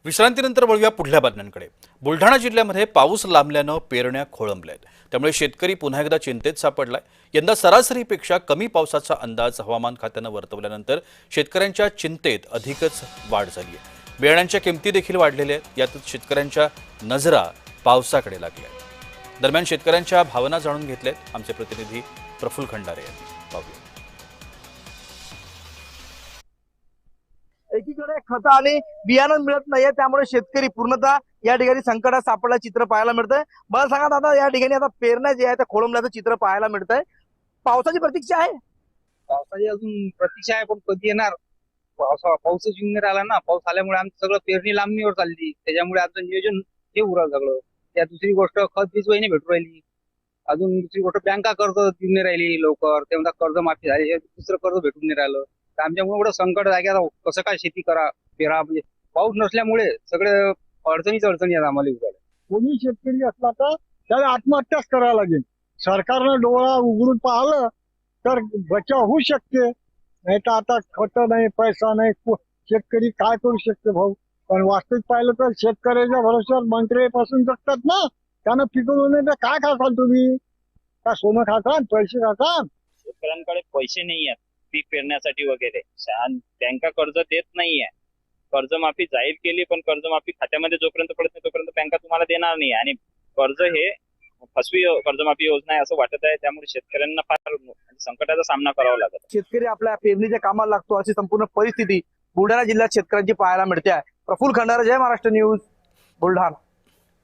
विश्रांतीनंतर वळूया पुढल्या बातम्यांकडे। बुलढाणा जिल्ह्यामध्ये पाऊस लांबल्यानं पेरण्या खोळंबल्यात, त्यामुळे शेतकरी पुन्हा एकदा चिंतेत सापडलाय। यंदा सरासरीपेक्षा कमी पावसाचा अंदाज हवामान खात्यानं वर्तवल्यानंतर शेतकऱ्यांच्या चिंतेत अधिकच वाढ झाली आहे। बियाण्यांच्या किमती देखील वाढलेल्या आहेत, यातच शेतकऱ्यांच्या नजरा पावसाकडे लागल्या आहेत। दरम्यान शेतकऱ्यांच्या भावना जाणून घेतल्यात आमचे प्रतिनिधी प्रफुल्ल खंडारे यांनी। पाहूया। एकीकडे खत आणि बियाणं मिळत नाहीये, त्यामुळे शेतकरी पूर्णतः या ठिकाणी संकटात सापडला चित्र पाहायला मिळतंय। मला सांगा दादा, या ठिकाणी आता पेरण्या जे आहे त्या खोळंबल्याचं चित्र पाहायला मिळतंय। पावसाची प्रतीक्षा आहे? पावसाची अजून प्रतीक्षा आहे, पण कधी येणार पाऊसच येऊन नाही राहिला ना। पाऊस आल्यामुळे आमचं सगळं पेरणी लांबणीवर चालली, त्याच्यामुळे आमचं नियोजन हे उरलं सगळं। त्या दुसरी गोष्ट खत बीज नाही भेटू राहिली, अजून दुसरी गोष्ट बँका कर्ज देऊन नाही राहिली लवकर, ते म्हणतात कर्ज माफी झाली, दुसरं कर्ज भेटून नाही राहिलं। तर आमच्यामुळे एवढं संकट आहे की आता कसं काय शेती करा पेरा, म्हणजे पाऊस नसल्यामुळे सगळे अडचणीच अडचणी आहेत आम्हाला उभ्या। कोणी शेतकरी असला तर त्याला आत्महत्याच करावं लागेल। सरकारनं डोळा उघडून पाहिलं तर बचाव होऊ शकते, नाही तर आता खत नाही, पैसा नाही, शेतकरी काय करू शकते भाऊ। पण वास्तविक पाहिलं तर शेतकऱ्याच्या भरोश्यावर मंत्र्यापासून जगतात ना, त्यानं पिकवून नाही तर काय खासाल तुम्ही? का सोनं खासान, पैसे खासान? शेतकऱ्यांकडे पैसे नाही आहेत पीक पेरण्यासाठी वगैरे, बँका कर्ज देत नाहीये। कर्जमाफी जाहीर केली, पण कर्जमाफी खात्यामध्ये जोपर्यंत पडत नाही तोपर्यंत बँका तुम्हाला देणार नाही, आणि कर्ज हे फसवी कर्जमाफी योजना आहे असं वाटत आहे। त्यामुळे शेतकऱ्यांना फार संकटाचा सामना करावा लागत। शेतकरी आपल्या पेरणीच्या कामाला लागतो, अशी संपूर्ण परिस्थिती बुलढाणा जिल्ह्यात शेतकऱ्यांची पाहायला मिळते आहे। प्रफुल्ल खंडारे, जय महाराष्ट्र न्यूज, बुलढाणा।